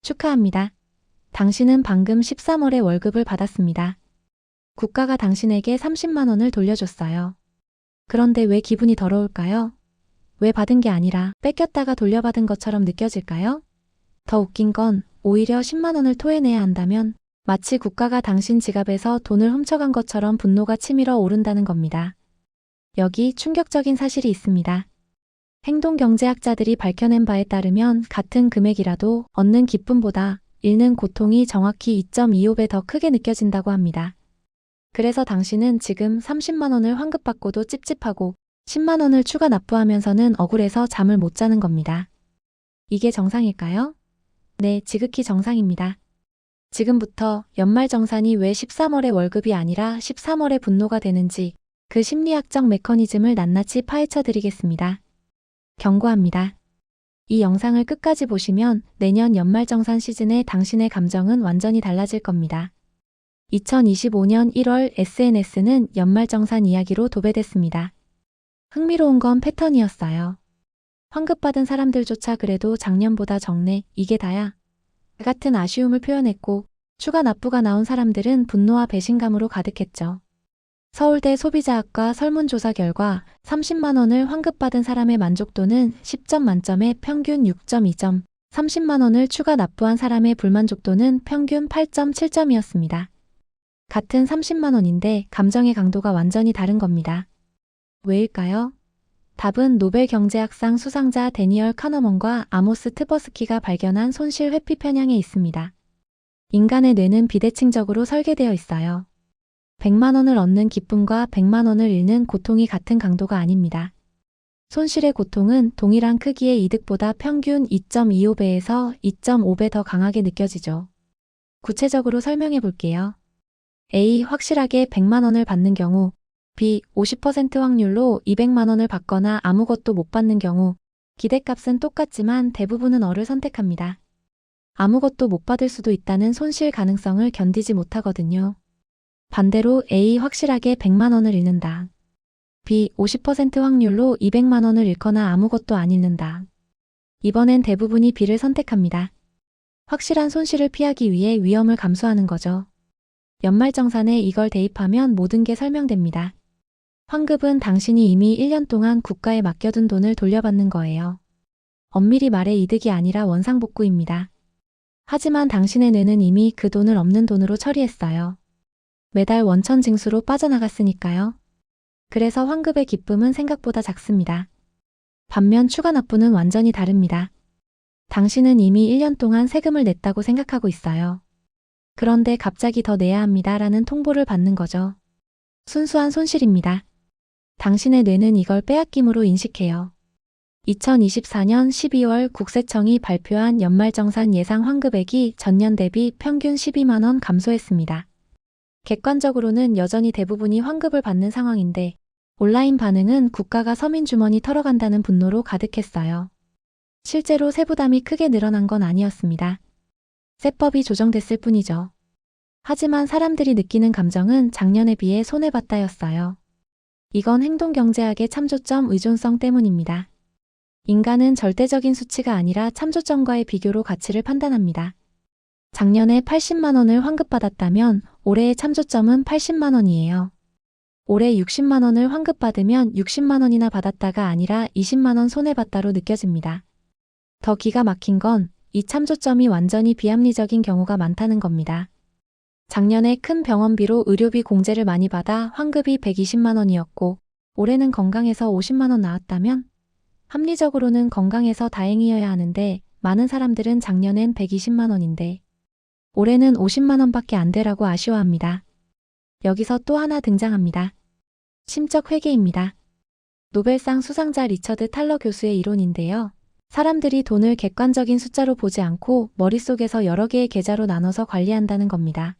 축하합니다. 당신은 방금 13월에 월급을 받았습니다. 국가가 당신에게 30만 원을 돌려줬어요. 그런데 왜 기분이 더러울까요? 왜 받은 게 아니라 뺏겼다가 돌려받은 것처럼 느껴질까요? 더 웃긴 건 오히려 10만 원을 토해내야 한다면 마치 국가가 당신 지갑에서 돈을 훔쳐간 것처럼 분노가 치밀어 오른다는 겁니다. 여기 충격적인 사실이 있습니다. 행동경제학자들이 밝혀낸 바에 따르면 같은 금액이라도 얻는 기쁨보다 잃는 고통이 정확히 2.25배 더 크게 느껴진다고 합니다. 그래서 당신은 지금 30만 원을 환급받고도 찝찝하고 10만 원을 추가 납부하면서는 억울해서 잠을 못 자는 겁니다. 이게 정상일까요? 네, 지극히 정상입니다. 지금부터 연말정산이 왜 13월의 월급이 아니라 13월의 분노가 되는지 그 심리학적 메커니즘을 낱낱이 파헤쳐 드리겠습니다. 경고합니다. 이 영상을 끝까지 보시면 내년 연말정산 시즌에 당신의 감정은 완전히 달라질 겁니다. 2025년 1월 SNS는 연말정산 이야기로 도배됐습니다. 흥미로운 건 패턴이었어요. 환급받은 사람들조차 그래도 작년보다 적네, 이게 다야. 같은 아쉬움을 표현했고 추가 납부가 나온 사람들은 분노와 배신감으로 가득했죠. 서울대 소비자학과 설문조사 결과 30만 원을 환급받은 사람의 만족도는 10점 만점에 평균 6.2점, 30만 원을 추가 납부한 사람의 불만족도는 평균 8.7점이었습니다. 같은 30만 원인데 감정의 강도가 완전히 다른 겁니다. 왜일까요? 답은 노벨 경제학상 수상자 데니얼 카너먼과 아모스 트버스키가 발견한 손실 회피 편향에 있습니다. 인간의 뇌는 비대칭적으로 설계되어 있어요. 100만 원을 얻는 기쁨과 100만 원을 잃는 고통이 같은 강도가 아닙니다. 손실의 고통은 동일한 크기의 이득보다 평균 2.25배에서 2.5배 더 강하게 느껴지죠. 구체적으로 설명해 볼게요. A. 확실하게 100만 원을 받는 경우, B. 50% 확률로 200만 원을 받거나 아무것도 못 받는 경우, 기대값은 똑같지만 대부분은 어를 선택합니다. 아무것도 못 받을 수도 있다는 손실 가능성을 견디지 못하거든요. 반대로 A. 확실하게 100만 원을 잃는다. B. 50% 확률로 200만 원을 잃거나 아무것도 안 잃는다. 이번엔 대부분이 B를 선택합니다. 확실한 손실을 피하기 위해 위험을 감수하는 거죠. 연말정산에 이걸 대입하면 모든 게 설명됩니다. 환급은 당신이 이미 1년 동안 국가에 맡겨둔 돈을 돌려받는 거예요. 엄밀히 말해 이득이 아니라 원상복구입니다. 하지만 당신의 뇌는 이미 그 돈을 없는 돈으로 처리했어요. 매달 원천 징수로 빠져나갔으니까요. 그래서 환급의 기쁨은 생각보다 작습니다. 반면 추가 납부는 완전히 다릅니다. 당신은 이미 1년 동안 세금을 냈다고 생각하고 있어요. 그런데 갑자기 더 내야 합니다라는 통보를 받는 거죠. 순수한 손실입니다. 당신의 뇌는 이걸 빼앗김으로 인식해요. 2024년 12월 국세청이 발표한 연말정산 예상 환급액이 전년 대비 평균 12만 원 감소했습니다. 객관적으로는 여전히 대부분이 환급을 받는 상황인데 온라인 반응은 국가가 서민 주머니 털어간다는 분노로 가득했어요. 실제로 세부담이 크게 늘어난 건 아니었습니다. 세법이 조정됐을 뿐이죠. 하지만 사람들이 느끼는 감정은 작년에 비해 손해봤다였어요. 이건 행동경제학의 참조점 의존성 때문입니다. 인간은 절대적인 수치가 아니라 참조점과의 비교로 가치를 판단합니다. 작년에 80만 원을 환급받았다면 올해의 참조점은 80만 원이에요. 올해 60만 원을 환급받으면 60만 원이나 받았다가 아니라 20만 원 손해봤다로 느껴집니다. 더 기가 막힌 건 이 참조점이 완전히 비합리적인 경우가 많다는 겁니다. 작년에 큰 병원비로 의료비 공제를 많이 받아 환급이 120만 원이었고 올해는 건강해서 50만 원 나왔다면 합리적으로는 건강해서 다행이어야 하는데 많은 사람들은 작년엔 120만 원인데 올해는 50만 원밖에 안 되라고 아쉬워합니다. 여기서 또 하나 등장합니다. 심적 회계입니다. 노벨상 수상자 리처드 탈러 교수의 이론인데요. 사람들이 돈을 객관적인 숫자로 보지 않고 머릿속에서 여러 개의 계좌로 나눠서 관리한다는 겁니다.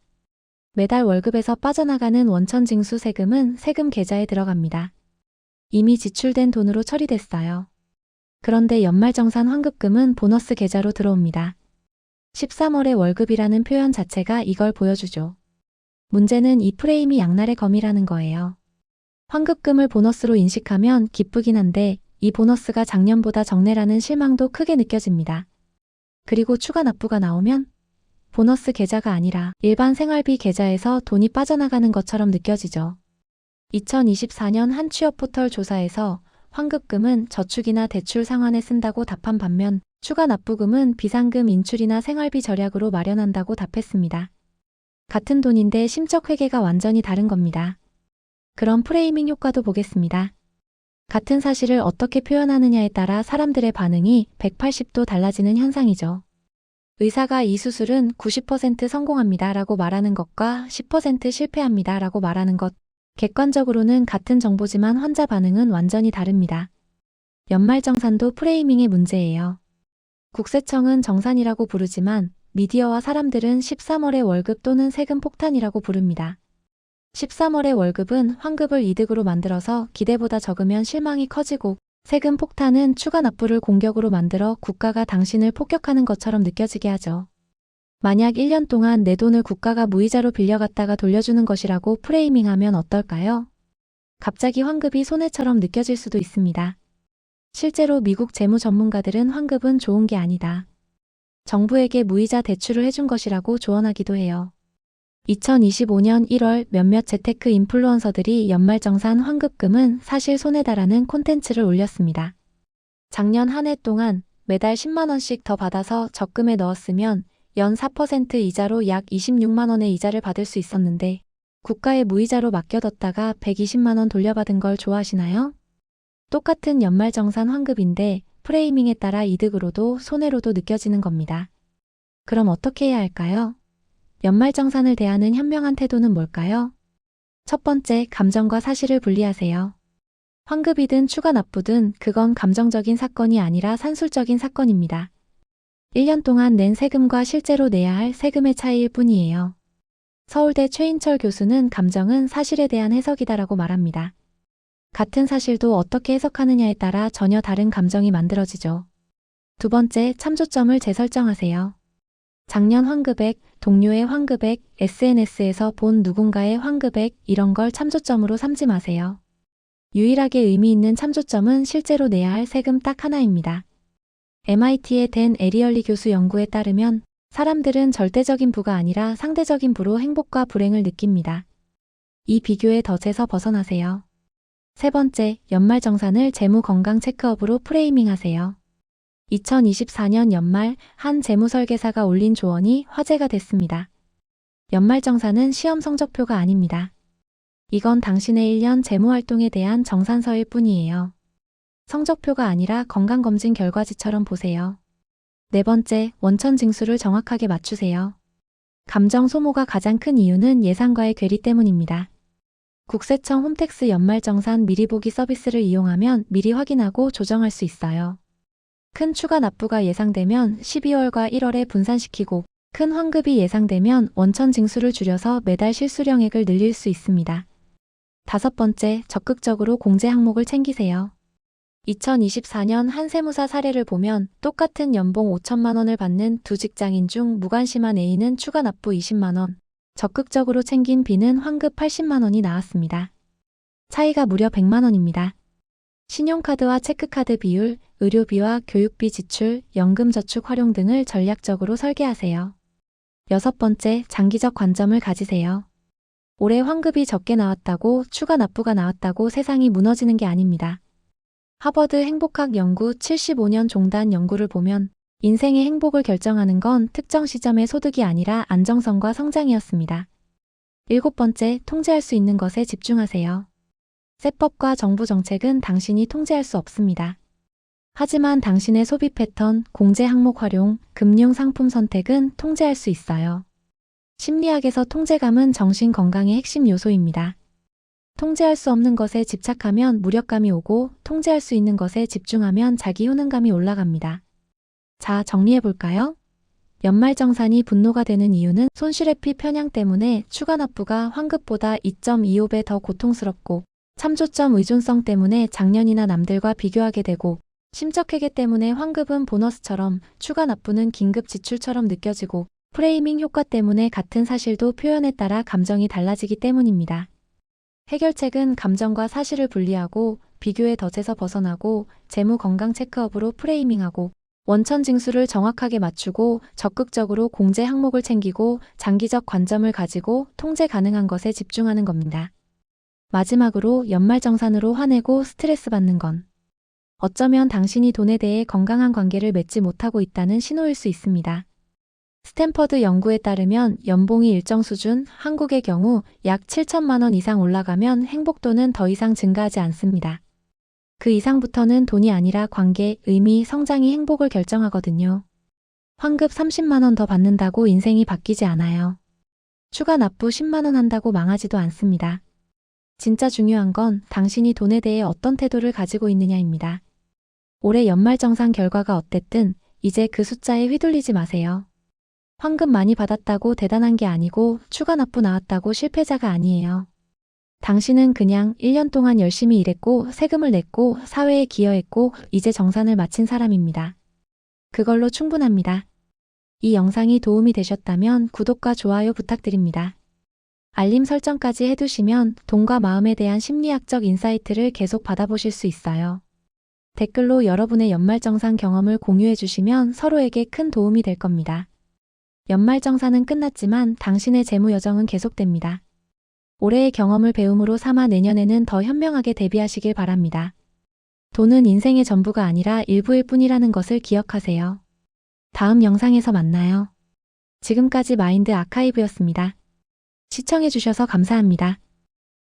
매달 월급에서 빠져나가는 원천징수 세금은 세금 계좌에 들어갑니다. 이미 지출된 돈으로 처리됐어요. 그런데 연말정산 환급금은 보너스 계좌로 들어옵니다. 13월의 월급이라는 표현 자체가 이걸 보여주죠. 문제는 이 프레임이 양날의 검이라는 거예요. 환급금을 보너스로 인식하면 기쁘긴 한데 이 보너스가 작년보다 적네라는 실망도 크게 느껴집니다. 그리고 추가 납부가 나오면 보너스 계좌가 아니라 일반 생활비 계좌에서 돈이 빠져나가는 것처럼 느껴지죠. 2024년 한 취업 포털 조사에서 환급금은 저축이나 대출 상환에 쓴다고 답한 반면 추가 납부금은 비상금 인출이나 생활비 절약으로 마련한다고 답했습니다. 같은 돈인데 심적 회계가 완전히 다른 겁니다. 그럼 프레이밍 효과도 보겠습니다. 같은 사실을 어떻게 표현하느냐에 따라 사람들의 반응이 180도 달라지는 현상이죠. 의사가 이 수술은 90% 성공합니다 라고 말하는 것과 10% 실패합니다 라고 말하는 것, 객관적으로는 같은 정보지만 환자 반응은 완전히 다릅니다. 연말정산도 프레이밍의 문제예요. 국세청은 정산이라고 부르지만 미디어와 사람들은 13월의 월급 또는 세금 폭탄이라고 부릅니다. 13월의 월급은 환급을 이득으로 만들어서 기대보다 적으면 실망이 커지고 세금 폭탄은 추가 납부를 공격으로 만들어 국가가 당신을 폭격하는 것처럼 느껴지게 하죠. 만약 1년 동안 내 돈을 국가가 무이자로 빌려갔다가 돌려주는 것이라고 프레이밍하면 어떨까요? 갑자기 환급이 손해처럼 느껴질 수도 있습니다. 실제로 미국 재무 전문가들은 환급은 좋은 게 아니다. 정부에게 무이자 대출을 해준 것이라고 조언하기도 해요. 2025년 1월 몇몇 재테크 인플루언서들이 연말정산 환급금은 사실 손해다라는 콘텐츠를 올렸습니다. 작년 한 해 동안 매달 10만 원씩 더 받아서 적금에 넣었으면 연 4% 이자로 약 26만 원의 이자를 받을 수 있었는데 국가에 무이자로 맡겨뒀다가 120만 원 돌려받은 걸 좋아하시나요? 똑같은 연말정산 환급인데 프레이밍에 따라 이득으로도 손해로도 느껴지는 겁니다. 그럼 어떻게 해야 할까요? 연말정산을 대하는 현명한 태도는 뭘까요? 첫 번째, 감정과 사실을 분리하세요. 환급이든 추가 납부든 그건 감정적인 사건이 아니라 산술적인 사건입니다. 1년 동안 낸 세금과 실제로 내야 할 세금의 차이일 뿐이에요. 서울대 최인철 교수는 감정은 사실에 대한 해석이다라고 말합니다. 같은 사실도 어떻게 해석하느냐에 따라 전혀 다른 감정이 만들어지죠. 두 번째, 참조점을 재설정하세요. 작년 환급액, 동료의 환급액, SNS에서 본 누군가의 환급액 이런 걸 참조점으로 삼지 마세요. 유일하게 의미 있는 참조점은 실제로 내야 할 세금 딱 하나입니다. MIT의 댄 에리얼리 교수 연구에 따르면 사람들은 절대적인 부가 아니라 상대적인 부로 행복과 불행을 느낍니다. 이 비교의 덫에서 벗어나세요. 세 번째, 연말정산을 재무건강 체크업으로 프레이밍하세요. 2024년 연말 한 재무설계사가 올린 조언이 화제가 됐습니다. 연말정산은 시험 성적표가 아닙니다. 이건 당신의 1년 재무활동에 대한 정산서일 뿐이에요. 성적표가 아니라 건강검진 결과지처럼 보세요. 네 번째, 원천징수를 정확하게 맞추세요. 감정 소모가 가장 큰 이유는 예상과의 괴리 때문입니다. 국세청 홈택스 연말정산 미리보기 서비스를 이용하면 미리 확인하고 조정할 수 있어요. 큰 추가 납부가 예상되면 12월과 1월에 분산시키고 큰 환급이 예상되면 원천 징수를 줄여서 매달 실수령액을 늘릴 수 있습니다. 다섯 번째, 적극적으로 공제 항목을 챙기세요. 2024년 한 세무사 사례를 보면 똑같은 연봉 5천만 원을 받는 두 직장인 중 무관심한 A는 추가 납부 20만 원, 적극적으로 챙긴 B는 환급 80만 원이 나왔습니다. 차이가 무려 100만 원입니다. 신용카드와 체크카드 비율, 의료비와 교육비 지출, 연금저축 활용 등을 전략적으로 설계하세요. 여섯 번째, 장기적 관점을 가지세요. 올해 환급이 적게 나왔다고 추가 납부가 나왔다고 세상이 무너지는 게 아닙니다. 하버드 행복학 연구 75년 종단 연구를 보면 인생의 행복을 결정하는 건 특정 시점의 소득이 아니라 안정성과 성장이었습니다. 일곱 번째, 통제할 수 있는 것에 집중하세요. 세법과 정부 정책은 당신이 통제할 수 없습니다. 하지만 당신의 소비 패턴, 공제 항목 활용, 금융 상품 선택은 통제할 수 있어요. 심리학에서 통제감은 정신 건강의 핵심 요소입니다. 통제할 수 없는 것에 집착하면 무력감이 오고 통제할 수 있는 것에 집중하면 자기 효능감이 올라갑니다. 자, 정리해볼까요? 연말정산이 분노가 되는 이유는 손실회피 편향 때문에 추가 납부가 환급보다 2.25배 더 고통스럽고 참조점 의존성 때문에 작년이나 남들과 비교하게 되고 심적회계 때문에 환급은 보너스처럼 추가 납부는 긴급 지출처럼 느껴지고 프레이밍 효과 때문에 같은 사실도 표현에 따라 감정이 달라지기 때문입니다. 해결책은 감정과 사실을 분리하고 비교의 덫에서 벗어나고 재무 건강 체크업으로 프레이밍하고 원천 징수를 정확하게 맞추고 적극적으로 공제 항목을 챙기고 장기적 관점을 가지고 통제 가능한 것에 집중하는 겁니다. 마지막으로 연말정산으로 화내고 스트레스 받는 건 어쩌면 당신이 돈에 대해 건강한 관계를 맺지 못하고 있다는 신호일 수 있습니다. 스탠퍼드 연구에 따르면 연봉이 일정 수준, 한국의 경우 약 7천만 원 이상 올라가면 행복도는 더 이상 증가하지 않습니다. 그 이상부터는 돈이 아니라 관계, 의미, 성장이 행복을 결정하거든요. 환급 30만 원 더 받는다고 인생이 바뀌지 않아요. 추가 납부 10만 원 한다고 망하지도 않습니다. 진짜 중요한 건 당신이 돈에 대해 어떤 태도를 가지고 있느냐입니다. 올해 연말정산 결과가 어땠든 이제 그 숫자에 휘둘리지 마세요. 환급 많이 받았다고 대단한 게 아니고 추가 납부 나왔다고 실패자가 아니에요. 당신은 그냥 1년 동안 열심히 일했고 세금을 냈고 사회에 기여했고 이제 정산을 마친 사람입니다. 그걸로 충분합니다. 이 영상이 도움이 되셨다면 구독과 좋아요 부탁드립니다. 알림 설정까지 해두시면 돈과 마음에 대한 심리학적 인사이트를 계속 받아보실 수 있어요. 댓글로 여러분의 연말정산 경험을 공유해 주시면 서로에게 큰 도움이 될 겁니다. 연말정산은 끝났지만 당신의 재무 여정은 계속됩니다. 올해의 경험을 배움으로 삼아 내년에는 더 현명하게 대비하시길 바랍니다. 돈은 인생의 전부가 아니라 일부일 뿐이라는 것을 기억하세요. 다음 영상에서 만나요. 지금까지 마인드 아카이브였습니다. 시청해주셔서 감사합니다.